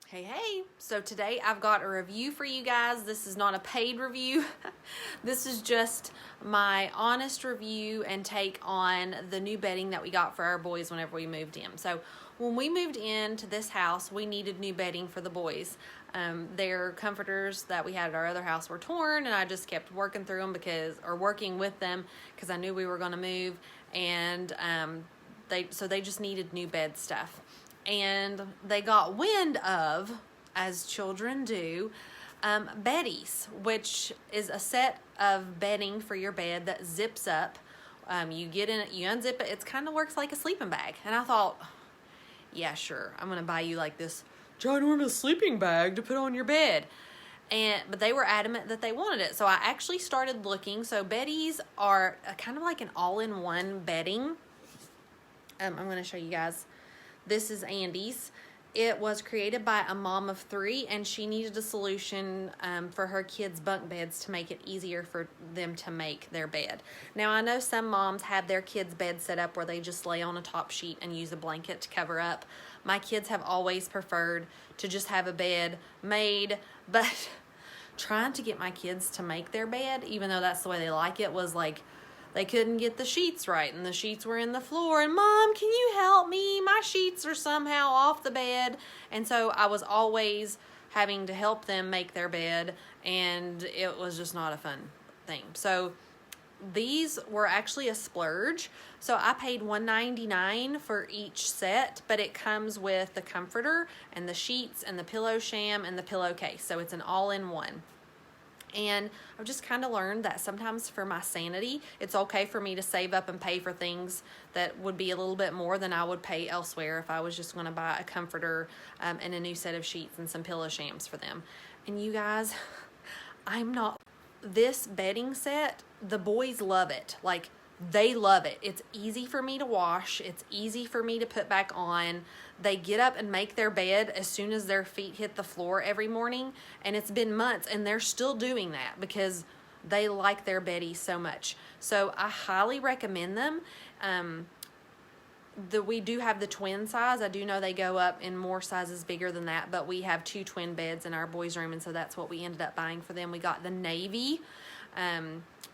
Hey, so today I've got a review for you guys. This is not a paid review. This is just my honest review and take on the new bedding that we got for our boys whenever we moved in. So when we moved into this house, we needed new bedding for the boys. Their comforters that we had at our other house were torn, and I just kept working through them working with them because I knew we were going to move, and they just needed new bed stuff. And they got wind of, as children do, Beddys, which is a set of bedding for your bed that zips up. You get in it, you unzip it, it kind of works like a sleeping bag. And I thought, yeah, sure, I'm going to buy you like this ginormous sleeping bag to put on your bed. But they were adamant that they wanted it. So I actually started looking. So Beddys are kind of like an all-in-one bedding. I'm going to show you guys. This is Andy's. It was created by a mom of 3, and she needed a solution for her kids' bunk beds to make it easier for them to make their bed. Now, I know some moms have their kids' bed set up where they just lay on a top sheet and use a blanket to cover up. My kids have always preferred to just have a bed made, but trying to get my kids to make their bed, even though that's the way they like it, was like, they couldn't get the sheets right, and the sheets were in the floor, and Mom, can you help me? My sheets are somehow off the bed. And so I was always having to help them make their bed, and it was just not a fun thing. So these were actually a splurge. So I paid $1.99 for each set, but it comes with the comforter and the sheets and the pillow sham and the pillowcase. So it's an all-in-one. And I've just kind of learned that sometimes for my sanity, it's okay for me to save up and pay for things that would be a little bit more than I would pay elsewhere if I was just going to buy a comforter and a new set of sheets and some pillow shams for them. And you guys, this bedding set, the boys love it. Like, they love it. It's easy for me to wash. It's easy for me to put back on. They get up and make their bed as soon as their feet hit the floor every morning. And it's been months, and they're still doing that because they like their Beddy so much. So I highly recommend them. We do have the twin size. I do know they go up in more sizes bigger than that, but we have 2 twin beds in our boys' room, and so that's what we ended up buying for them. We got the navy.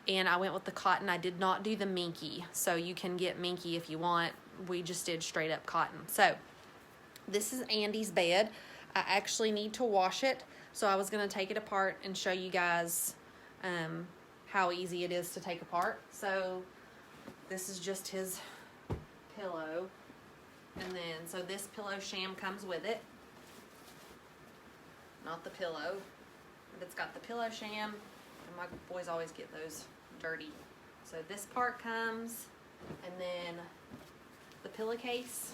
And I went with the cotton. I did not do the minky, so you can get minky if you want. We just did straight up cotton. So this is Andy's bed. I actually need to wash it, so I was going to take it apart and show you guys how easy it is to take apart. So this is just his pillow, and then so this pillow sham comes with it, not the pillow, but it's got the pillow sham. My boys always get those dirty. So this part comes, and then the pillowcase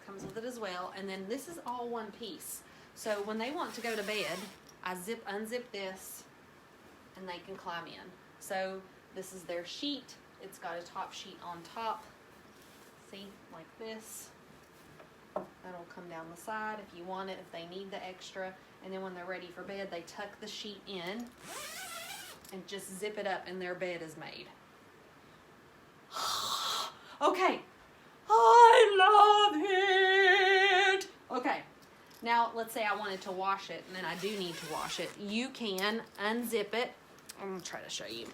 comes with it as well. And then this is all one piece. So when they want to go to bed, I unzip this, and they can climb in. So this is their sheet. It's got a top sheet on top. See, like this. That'll come down the side if you want it, if they need the extra. And then when they're ready for bed, they tuck the sheet in and just zip it up, and their bed is made. Okay. I love it. Okay. Now, let's say I wanted to wash it, and then I do need to wash it. You can unzip it. I'm going to try to show you.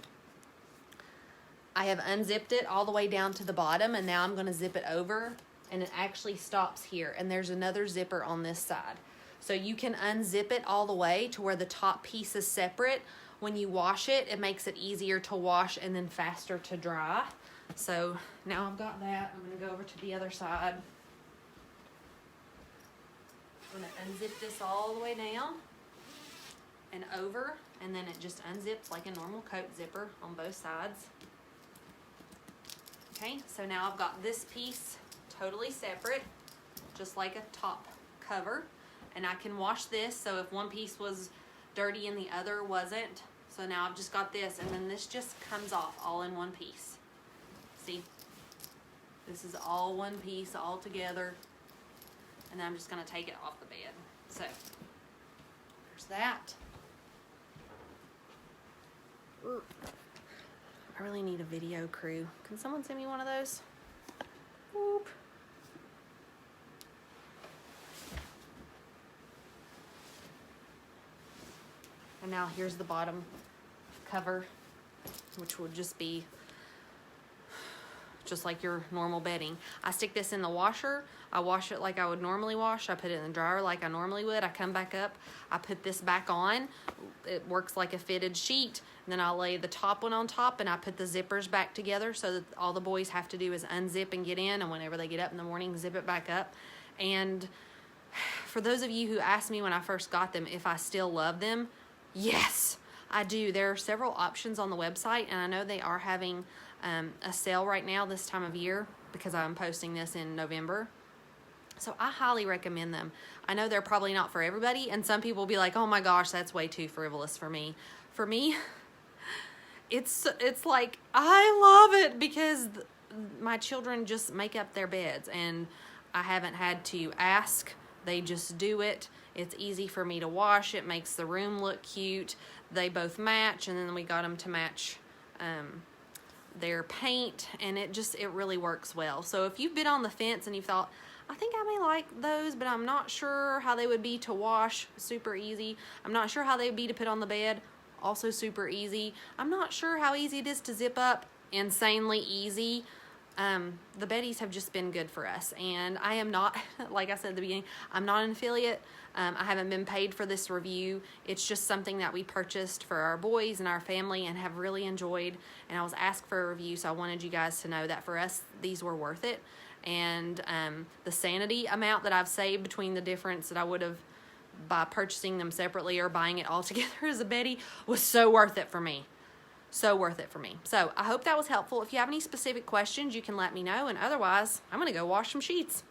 I have unzipped it all the way down to the bottom, and now I'm going to zip it over, and it actually stops here. And there's another zipper on this side. So you can unzip it all the way to where the top piece is separate. When you wash it, it makes it easier to wash and then faster to dry. So now I've got that. I'm going to go over to the other side. I'm going to unzip this all the way down and over, and then it just unzips like a normal coat zipper on both sides. Okay, so now I've got this piece totally separate, just like a top cover. And I can wash this, so if one piece was dirty and the other wasn't. So now I've just got this, and then this just comes off all in one piece. See? This is all one piece, all together. And then I'm just going to take it off the bed. So, there's that. Ooh. I really need a video crew. Can someone send me one of those? Whoop. And now here's the bottom cover, which will just be just like your normal bedding. I stick this in the washer. I wash it like I would normally wash. I put it in the dryer like I normally would. I come back up. I put this back on. It works like a fitted sheet. And then I lay the top one on top and I put the zippers back together so that all the boys have to do is unzip and get in. And whenever they get up in the morning, zip it back up. And for those of you who asked me when I first got them if I still love them, yes, I do. There are several options on the website, and I know they are having a sale right now this time of year because I'm posting this in November. So I highly recommend them. I know they're probably not for everybody, and some people will be like, oh my gosh, that's way too frivolous for me. For me, it's like, I love it because my children just make up their beds, and I haven't had to ask. They just do it. It's easy for me to wash. It makes the room look cute. They both match, and then we got them to match their paint, and it really works well. So if you've been on the fence and you thought, I think I may like those, but I'm not sure how they would be to wash, super easy. I'm not sure how they would be to put on the bed, also super easy. I'm not sure how easy it is to zip up, insanely easy. The Beddys have just been good for us, and I am not, like I said at the beginning, I'm not an affiliate. I haven't been paid for this review. It's just something that we purchased for our boys and our family and have really enjoyed, and I was asked for a review, so I wanted you guys to know that for us, these were worth it. And the sanity amount that I've saved between the difference that I would have by purchasing them separately or buying it all together as a Beddy was so worth it for me. So worth it for me. So I hope that was helpful. If you have any specific questions, you can let me know. And otherwise, I'm going to go wash some sheets.